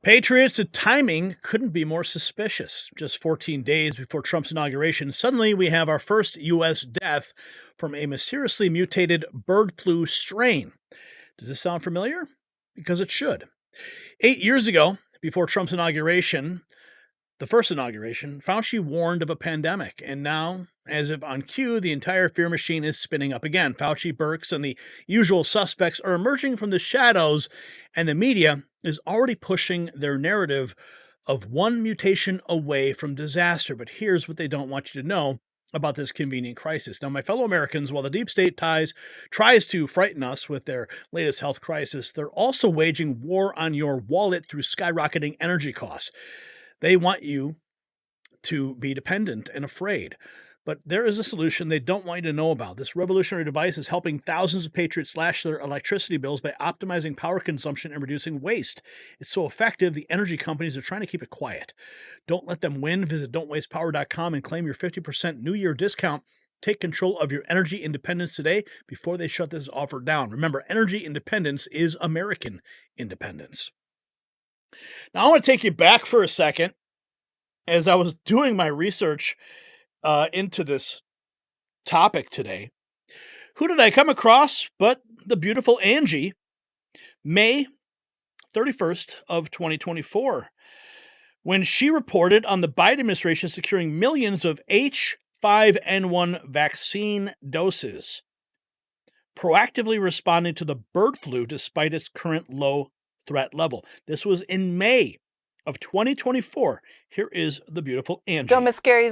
Patriots, the timing couldn't be more suspicious. Just 14 days before Trump's inauguration, suddenly we have our first U.S. death from a mysteriously mutated bird flu strain. Does this sound familiar? Because it should. 8 years ago, before Trump's inauguration, the first inauguration, Fauci warned of a pandemic, and now, as if on cue, the entire fear machine is spinning up again. Fauci, Birx, and the usual suspects are emerging from the shadows, and the media is already pushing their narrative of one mutation away from disaster. But here's what they don't want you to know about this convenient crisis. Now, my fellow Americans, while the deep state tries to frighten us with their latest health crisis, they're also waging war on your wallet through skyrocketing energy costs. They want you to be dependent and afraid. But there is a solution they don't want you to know about. This revolutionary device is helping thousands of patriots slash their electricity bills by optimizing power consumption and reducing waste. It's so effective, the energy companies are trying to keep it quiet. Don't let them win. Visit don'twastepower.com and claim your 50% New Year discount. Take control of your energy independence today before they shut this offer down. Remember, energy independence is American independence. Now, I want to take you back for a second. As I was doing my research into this topic today, who did I come across but the beautiful Angie, May 31st of 2024, when she reported on the Biden administration securing millions of H5N1 vaccine doses, proactively responding to the bird flu despite its current low threat level. This was in May of 2024. Here is the beautiful Angie. So, Ms. Gary,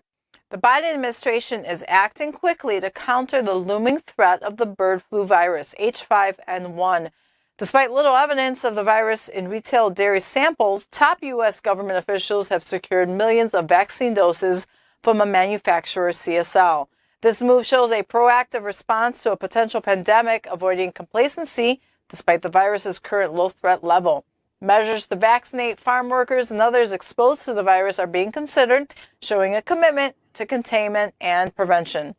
the Biden administration is acting quickly to counter the looming threat of the bird flu virus, H5N1. Despite little evidence of the virus in retail dairy samples, top U.S. government officials have secured millions of vaccine doses from a manufacturer, CSL. This move shows a proactive response to a potential pandemic, avoiding complacency despite the virus's current low threat level. Measures to vaccinate farm workers and others exposed to the virus are being considered, showing a commitment to containment and prevention.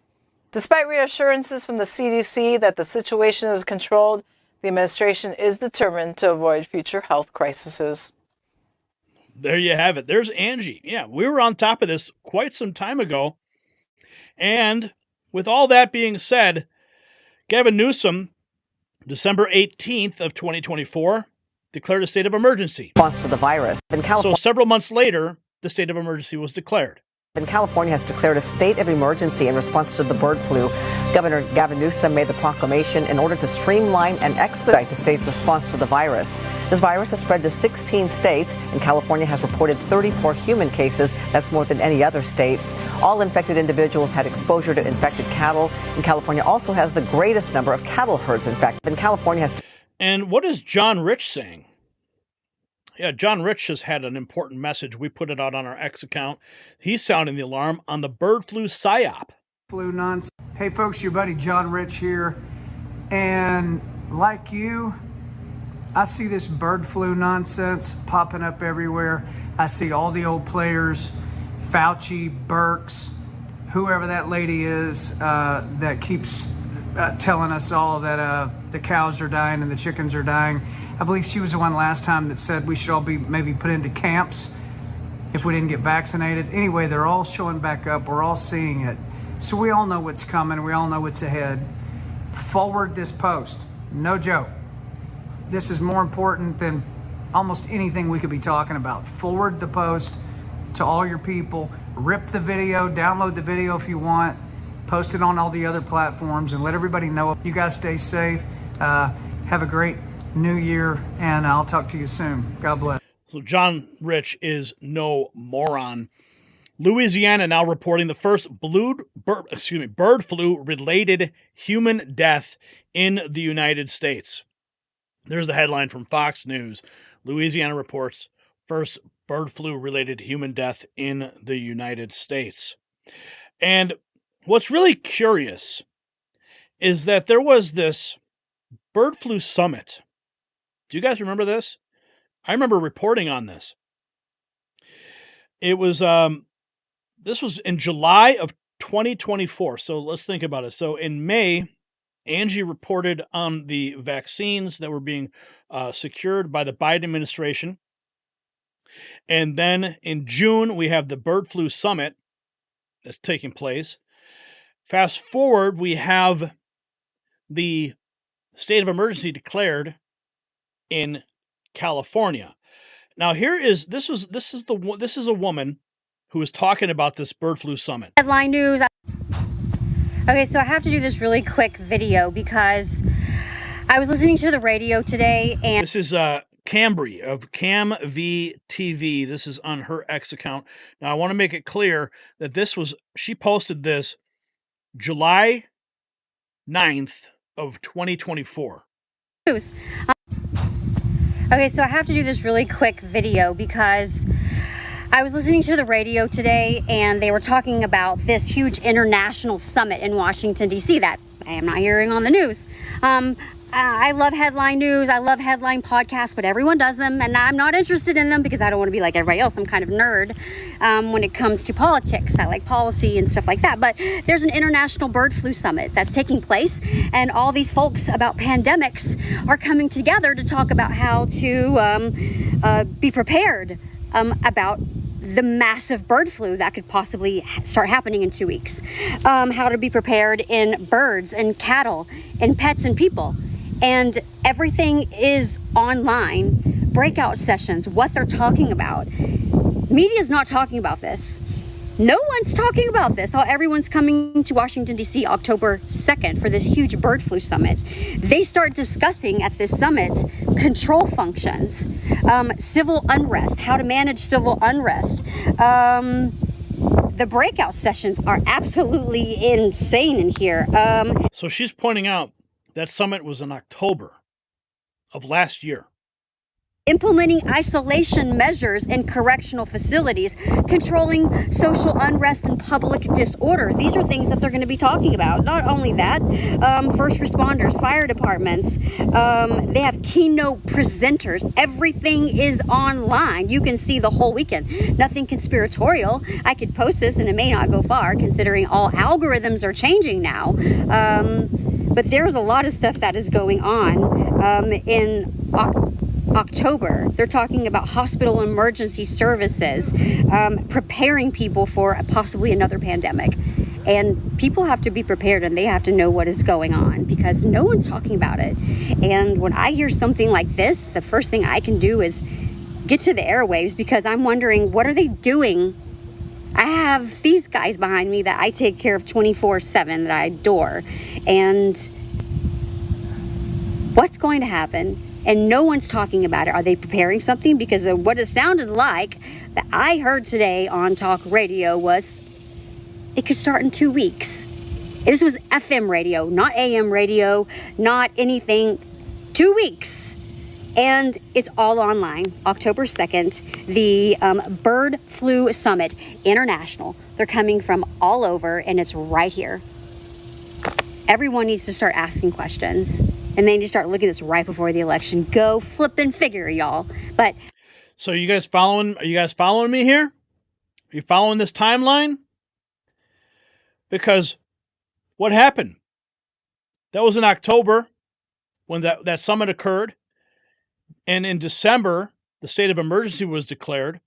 Despite reassurances from the CDC that the situation is controlled, the administration is determined to avoid future health crises. There you have it. There's Angie. Yeah, we were on top of this quite some time ago. And with all that being said, Gavin Newsom, December 18th of 2024, declared a state of emergency. Response to the virus. So several months later, the state of emergency was declared. California has declared a state of emergency in response to the bird flu. Governor Gavin Newsom made the proclamation in order to streamline and expedite the state's response to the virus. This virus has spread to 16 states, and California has reported 34 human cases. That's more than any other state. All infected individuals had exposure to infected cattle, and California also has the greatest number of cattle herds infected. And California has. And what is John Rich saying? Yeah, John Rich has had an important message. We put it out on our X account. He's sounding the alarm on the bird flu psyop. Flu nonsense. Hey folks, your buddy John Rich here. And like you, I see this bird flu nonsense popping up everywhere. I see all the old players, Fauci, Birx, whoever that lady is that keeps telling us all that the cows are dying and the chickens are dying. I believe she was the one last time that said we should all be maybe put into camps if we didn't get vaccinated. Anyway, they're all showing back up. We're all seeing it. So we all know what's coming. We all know what's ahead. Forward this post. No joke. This is more important than almost anything we could be talking about. Forward the post to all your people. Rip the video, download the video if you want. Post it on all the other platforms and let everybody know. You guys stay safe. Have a great New Year, and I'll talk to you soon. God bless. So John Rich is no moron. Louisiana now reporting the first bird flu related human death in the United States. There's the headline from Fox News. Louisiana reports first bird flu related human death in the United States. And what's really curious is that there was this bird flu summit. Do you guys remember this? I remember reporting on this. It was this was in July of 2024. So let's think about it. So in May, Angie reported on the vaccines that were being secured by the Biden administration. And then in June, we have the bird flu summit that's taking place. Fast forward, we have the state of emergency declared in California. Now, this is a woman who was talking about this bird flu summit. Headline news. Okay, so I have to do this really quick video because I was listening to the radio today, and this is Cambry of Cam V TV. This is on her X account. Now, I want to make it clear that she posted this July 9th of 2024. news. Okay, so I have to do this really quick video because I was listening to the radio today, and they were talking about this huge international summit in Washington, D.C. that I am not hearing on the news. I love headline news. I love headline podcasts, but everyone does them, and I'm not interested in them because I don't want to be like everybody else. I'm kind of nerd when it comes to politics. I like policy and stuff like that. But there's an international bird flu summit that's taking place, and all these folks about pandemics are coming together to talk about how to be prepared about the massive bird flu that could possibly start happening in 2 weeks. How to be prepared in birds and cattle and pets and people. And everything is online. Breakout sessions, what they're talking about. Media's not talking about this. No one's talking about this. Everyone's coming to Washington, D.C. October 2nd for this huge bird flu summit. They start discussing at this summit control functions, civil unrest, how to manage civil unrest. The breakout sessions are absolutely insane in here. So she's pointing out that summit was in October of last year. Implementing isolation measures in correctional facilities, controlling social unrest and public disorder. These are things that they're going to be talking about. Not only that, first responders, fire departments, they have keynote presenters. Everything is online. You can see the whole weekend. Nothing conspiratorial. I could post this and it may not go far considering all algorithms are changing now. But there's a lot of stuff that is going on in October. They're talking about hospital emergency services, preparing people for possibly another pandemic. And people have to be prepared and they have to know what is going on because no one's talking about it. And when I hear something like this, the first thing I can do is get to the airwaves because I'm wondering, what are they doing? I have these guys behind me that I take care of 24/7 that I adore. And what's going to happen? And no one's talking about it. Are they preparing something? Because of what it sounded like that I heard today on talk radio was it could start in 2 weeks. This was FM radio, not AM radio, not anything. 2 weeks. And it's all online. October 2nd, the Bird Flu Summit International. They're coming from all over and it's right here. Everyone needs to start asking questions. And they need to start looking at this right before the election. Go flipping figure, y'all. But so are you guys following me here? Are you following this timeline? Because what happened? That was in October when that summit occurred. And in December, the state of emergency was declared.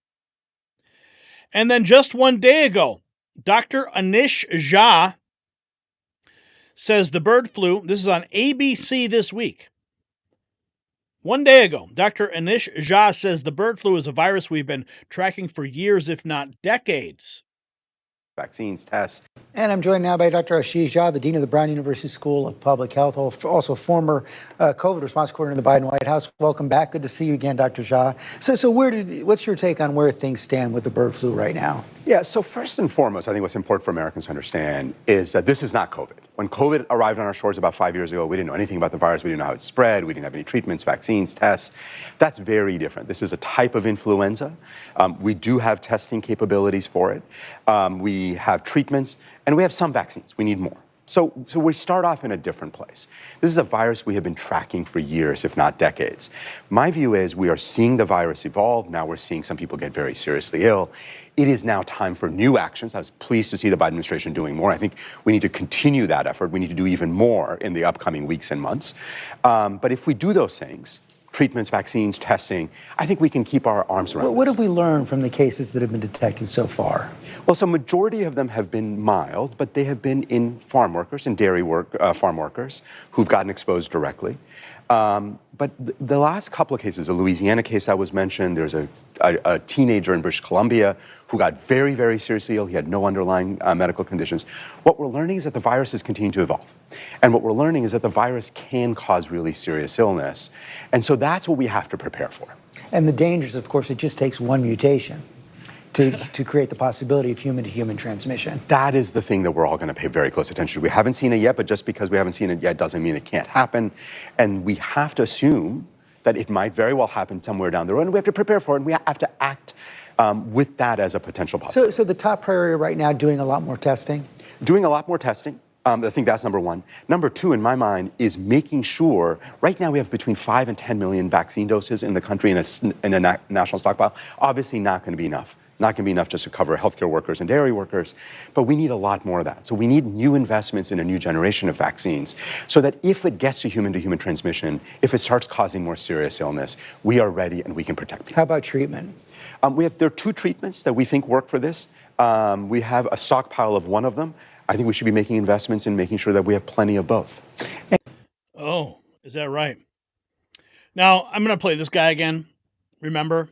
And then just one day ago, Dr. Anish Jha says the bird flu, this is on ABC this week. One day ago, Dr. Anish Jha says the bird flu is a virus we've been tracking for years, if not decades. Vaccines, tests. And I'm joined now by Dr. Ashish Jha, the Dean of the Brown University School of Public Health, also former COVID response coordinator in the Biden White House. Welcome back. Good to see you again, Dr. Jha. So what's your take on where things stand with the bird flu right now? Yeah, so first and foremost, I think what's important for Americans to understand is that this is not COVID. When COVID arrived on our shores about 5 years ago, we didn't know anything about the virus. We didn't know how it spread. We didn't have any treatments, vaccines, tests. That's very different. This is a type of influenza. We do have testing capabilities for it. We have treatments, and we have some vaccines. We need more. So we start off in a different place. This is a virus we have been tracking for years, if not decades. My view is we are seeing the virus evolve. Now we're seeing some people get very seriously ill. It is now time for new actions. I was pleased to see the Biden administration doing more. I think we need to continue that effort. We need to do even more in the upcoming weeks and months. But if we do those things, treatments, vaccines, testing, I think we can keep our arms around What this. have we learned from the cases that have been detected so far? Well, so majority of them have been mild, but they have been in farm workers and farm workers who've gotten exposed directly. But the last couple of cases, a Louisiana case that was mentioned, there's a teenager in British Columbia who got very, very seriously ill. He had no underlying medical conditions. What we're learning is that the virus is continuing to evolve. And what we're learning is that the virus can cause really serious illness. And so that's what we have to prepare for. And the dangers, of course, it just takes one mutation to create the possibility of human-to-human transmission. That is the thing that we're all going to pay very close attention to. We haven't seen it yet, but just because we haven't seen it yet doesn't mean it can't happen. And we have to assume that it might very well happen somewhere down the road, and we have to prepare for it, and we have to act with that as a potential possibility. So the top priority right now, doing a lot more testing? Doing a lot more testing. I think that's number one. Number two, in my mind, is making sure, right now we have between 5 and 10 million vaccine doses in the country in a national stockpile. Obviously not going to be enough. Not going to be enough just to cover healthcare workers and dairy workers, but we need a lot more of that. So we need new investments in a new generation of vaccines so that if it gets to human transmission, if it starts causing more serious illness, we are ready and we can protect people. How about treatment? There are 2 treatments that we think work for this. We have a stockpile of one of them. I think we should be making investments in making sure that we have plenty of both. Oh, is that right? Now, I'm going to play this guy again. Remember?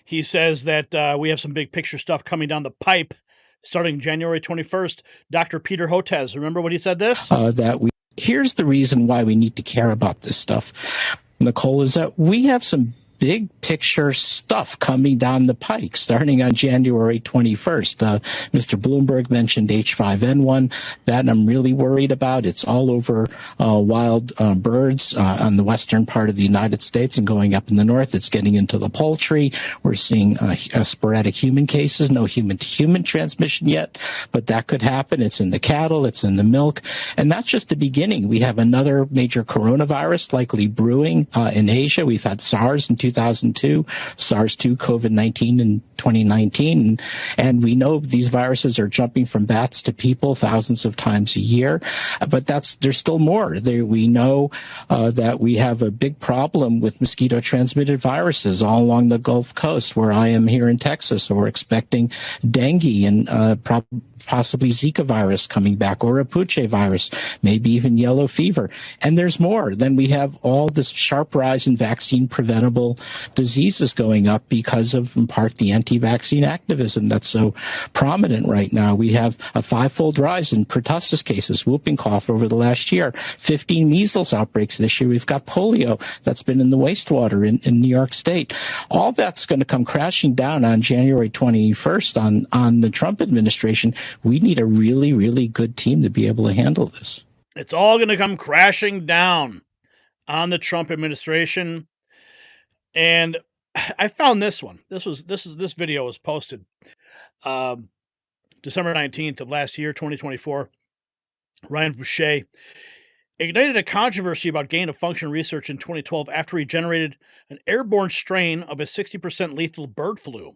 He says that we have some big picture stuff coming down the pipe starting January 21st. Dr. Peter Hotez, remember what he said this? Here's the reason why we need to care about this stuff, Nicole, is that we have some big picture stuff coming down the pike starting on January 21st. Mr. Bloomberg mentioned H5N1. That I'm really worried about. It's all over wild birds on the western part of the United States and going up in the north. It's getting into the poultry. We're seeing sporadic human cases, no human-to-human transmission yet, but that could happen. It's in the cattle. It's in the milk. And that's just the beginning. We have another major coronavirus likely brewing in Asia. We've had SARS in 2002, SARS-2, COVID-19 in 2019. And we know these viruses are jumping from bats to people thousands of times a year. But there's still more. We know that we have a big problem with mosquito-transmitted viruses all along the Gulf Coast, where I am here in Texas. So we're expecting dengue and possibly Zika virus coming back, or a Puche virus, maybe even yellow fever. And there's more. Then we have all this sharp rise in vaccine-preventable diseases going up because of, in part, the anti-vaccine activism that's so prominent right now. We have a 5-fold rise in pertussis cases, whooping cough over the last year, 15 measles outbreaks this year. We've got polio that's been in the wastewater in New York State. All that's going to come crashing down on January 21st on the Trump administration. We need a really, really good team to be able to handle this. It's all going to come crashing down on the Trump administration. And I found this one. This video was posted December 19th of last year, 2024. Ryan Boucher ignited a controversy about gain-of-function research in 2012 after he generated an airborne strain of a 60% lethal bird flu.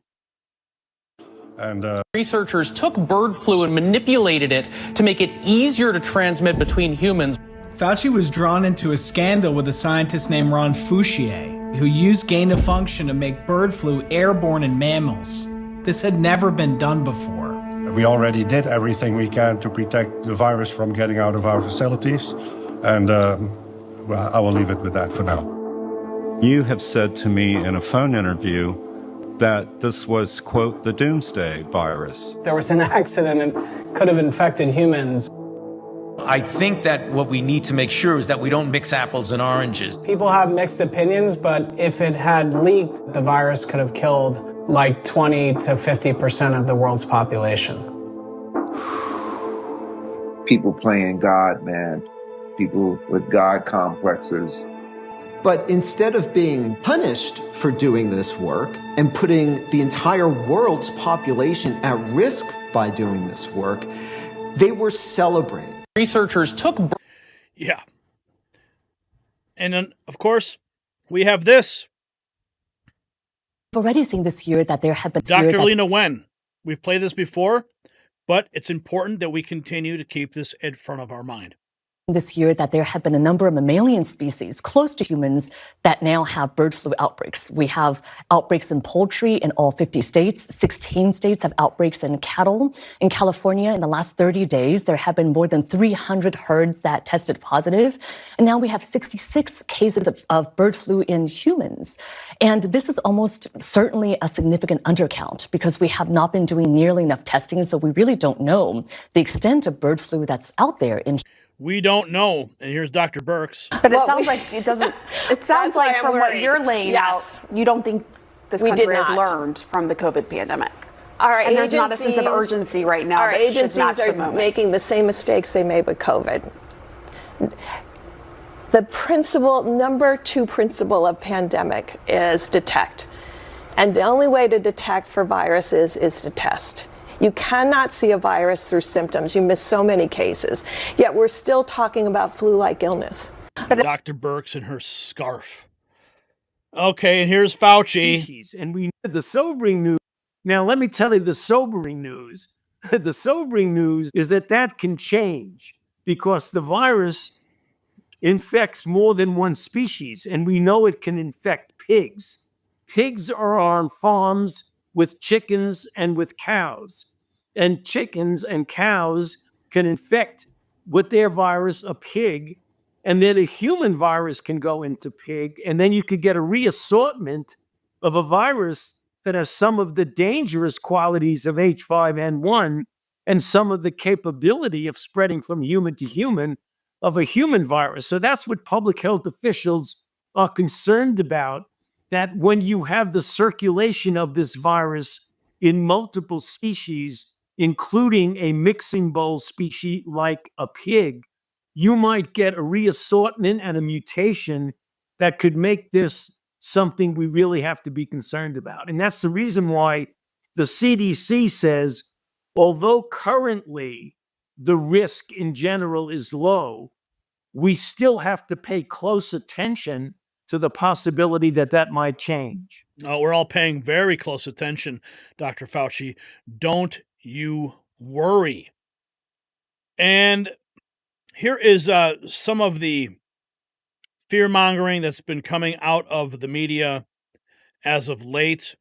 And researchers took bird flu and manipulated it to make it easier to transmit between humans. Fauci was drawn into a scandal with a scientist named Ron Fauci, who used gain-of-function to make bird flu airborne in mammals. This had never been done before. We already did everything we can to protect the virus from getting out of our facilities, and well, I will leave it with that for now. You have said to me in a phone interview that this was, quote, the doomsday virus. There was an accident and could have infected humans. I think that what we need to make sure is that we don't mix apples and oranges. People have mixed opinions, but if it had leaked, the virus could have killed like 20 to 50% of the world's population. People playing God, man. People with God complexes. But instead of being punished for doing this work and putting the entire world's population at risk by doing this work, they were celebrated. Researchers took... Yeah. And then, of course, we have this. We've already seen this year that there have been... Dr. Lena Wen. We've played this before, but it's important that we continue to keep this in front of our mind. this year that there have been a number of mammalian species close to humans that now have bird flu outbreaks. We have outbreaks in poultry in all 50 states. 16 states have outbreaks in cattle. In California, in the last 30 days, there have been more than 300 herds that tested positive. And now we have 66 cases of bird flu in humans. And this is almost certainly a significant undercount because we have not been doing nearly enough testing. So we really don't know the extent of bird flu that's out there in We don't know. And here's Dr. Birx. But it sounds like it doesn't. It sounds like from what you're laying out, you don't think this country has learned from the COVID pandemic. And there's not a sense of urgency right now. Our agencies are making the same mistakes they made with COVID. The number 2 principle of pandemic is detect. And the only way to detect for viruses is to test. You cannot see a virus through symptoms. You miss so many cases. Yet we're still talking about flu-like illness. Dr. Birx and her scarf. Okay, and here's Fauci. And we the sobering news. Now, let me tell you the sobering news. The sobering news is that can change because the virus infects more than one species, and we know it can infect pigs. Pigs are on farms with chickens and with cows. And chickens and cows can infect with their virus a pig, and then a human virus can go into pig, and then you could get a reassortment of a virus that has some of the dangerous qualities of H5N1 and some of the capability of spreading from human to human of a human virus. So that's what public health officials are concerned about, that when you have the circulation of this virus in multiple species, including a mixing bowl species like a pig, you might get a reassortment and a mutation that could make this something we really have to be concerned about. And that's the reason why the CDC says, although currently the risk in general is low, we still have to pay close attention to the possibility that might change. We're all paying very close attention, Dr. Fauci. Don't you worry. And here is some of the fear-mongering that's been coming out of the media as of late.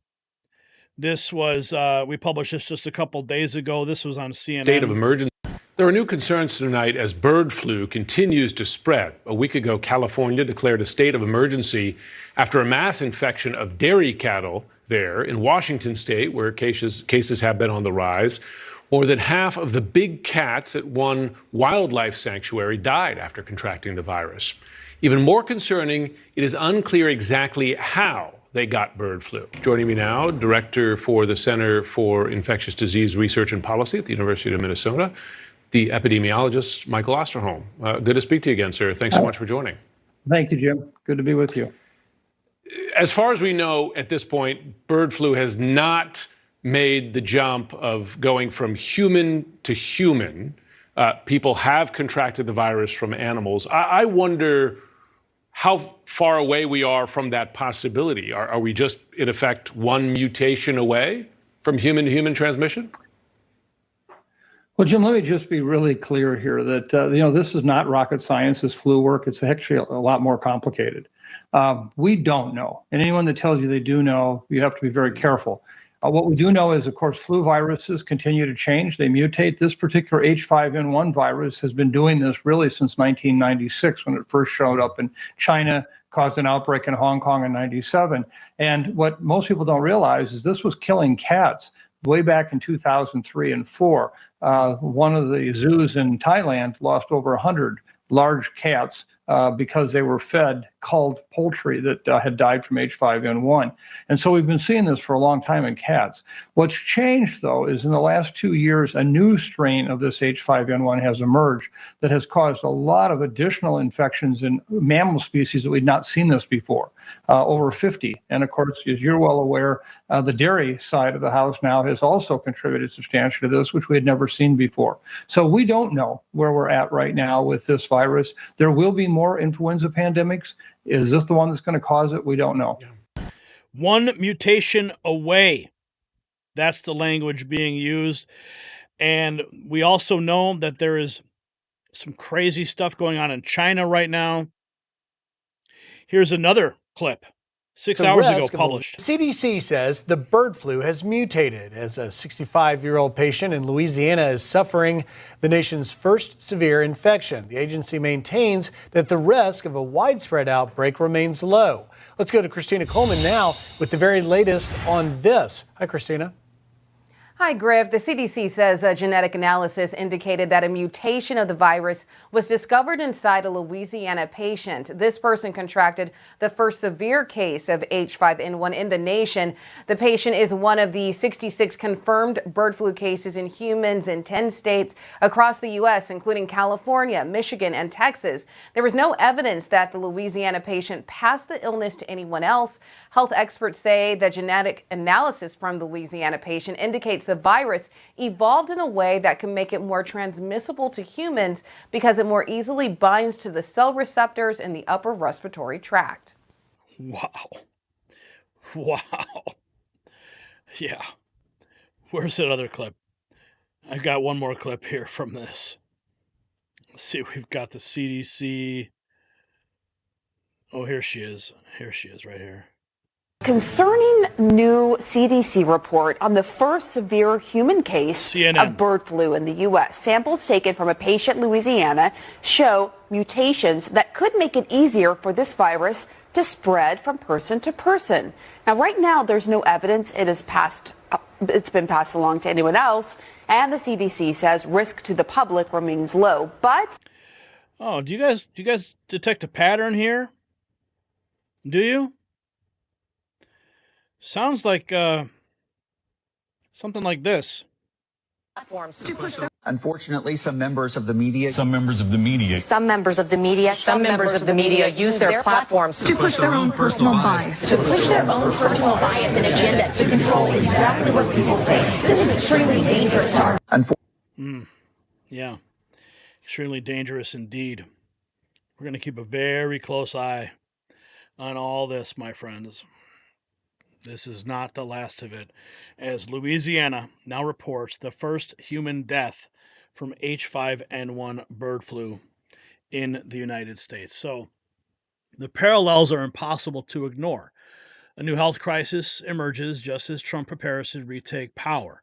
This was, we published this just a couple days ago. This was on CNN. State of emergency. There are new concerns tonight as bird flu continues to spread. A week ago, California declared a state of emergency after a mass infection of dairy cattle there. In Washington state, where cases have been on the rise, more than half of the big cats at one wildlife sanctuary died after contracting the virus. Even more concerning, it is unclear exactly how they got bird flu. Joining me now, Director for the Center for Infectious Disease Research and Policy at the University of Minnesota, the epidemiologist, Michael Osterholm. Good to speak to you again, sir. Thanks so much for joining. Thank you, Jim. Good to be with you. As far as we know at this point, bird flu has not made the jump of going from human to human. People have contracted the virus from animals. I wonder how far away we are from that possibility. Are we just, in effect, one mutation away from human to human transmission? Well, Jim, let me just be really clear here that, this is not rocket science, this flu work. It's actually a lot more complicated. We don't know. And anyone that tells you they do know, you have to be very careful. What we do know is, of course, flu viruses continue to change. They mutate. This particular H5N1 virus has been doing this really since 1996 when it first showed up in China, caused an outbreak in Hong Kong in 97. And what most people don't realize is this was killing cats way back in 2003 and 4. One of the zoos in Thailand lost over 100 large cats because they were fed culled poultry that had died from H5N1. And so we've been seeing this for a long time in cats. What's changed, though, is in the last 2 years, a new strain of this H5N1 has emerged that has caused a lot of additional infections in mammal species that we'd not seen this before, over 50. And of course, as you're well aware, the dairy side of the house now has also contributed substantially to this, which we had never seen before. So we don't know where we're at right now with this virus. There will be more influenza pandemics. Is this the one that's going to cause it? We don't know. One mutation away. That's the language being used. And we also know that there is Some crazy stuff going on in China right now. Here's another clip. 6 hours ago published. CDC says the bird flu has mutated as a 65-year-old patient in Louisiana is suffering the nation's first severe infection. The agency maintains that the risk of a widespread outbreak remains low. Let's go to Christina Coleman now with the very latest on this. Hi, Christina. Hi, Griff. The CDC says a genetic analysis indicated that a mutation of the virus was discovered inside a Louisiana patient. This person contracted the first severe case of H5N1 in the nation. The patient is one of the 66 confirmed bird flu cases in humans in 10 states across the U.S., including California, Michigan, and Texas. There was no evidence that the Louisiana patient passed the illness to anyone else. Health experts say the genetic analysis from the Louisiana patient indicates the virus evolved in a way that can make it more transmissible to humans because it more easily binds to the cell receptors in the upper respiratory tract. Wow. Wow. Yeah. Where's that other clip? I got one more clip here from this. Let's see, we've got the CDC. Oh, here she is. Here she is right here. Concerning new CDC report on the first severe human case CNN. of bird flu in the U.S. Samples taken from a patient in Louisiana show mutations that could make it easier for this virus to spread from person to person. Now, right now, there's no evidence it's been passed along to anyone else, and the CDC says risk to the public remains low. But oh, do you guys detect a pattern here? Do you? Sounds like something like this. Unfortunately, some members of the media Some members of the media use their platforms to push their own personal bias. To push their own personal bias and agenda to control exactly what people think. This is extremely dangerous. Yeah, extremely dangerous indeed. We're going to keep a very close eye on all this, my friends. This is not the last of it, as Louisiana now reports the first human death from H5N1 bird flu in the United States. So the parallels are impossible to ignore. A new health crisis emerges just as Trump prepares to retake power.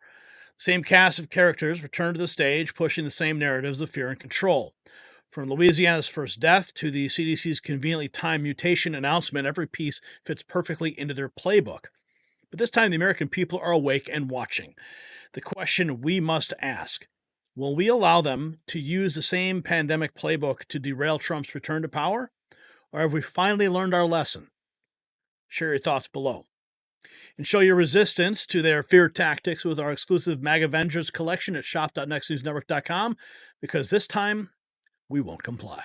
Same cast of characters return to the stage, pushing the same narratives of fear and control. From Louisiana's first death to the CDC's conveniently timed mutation announcement, every piece fits perfectly into their playbook. But this time, the American people are awake and watching. The question we must ask, will we allow them to use the same pandemic playbook to derail Trump's return to power? Or have we finally learned our lesson? Share your thoughts below. And show your resistance to their fear tactics with our exclusive MAGAvengers collection at shop.nextnewsnetwork.com, because this time, we won't comply.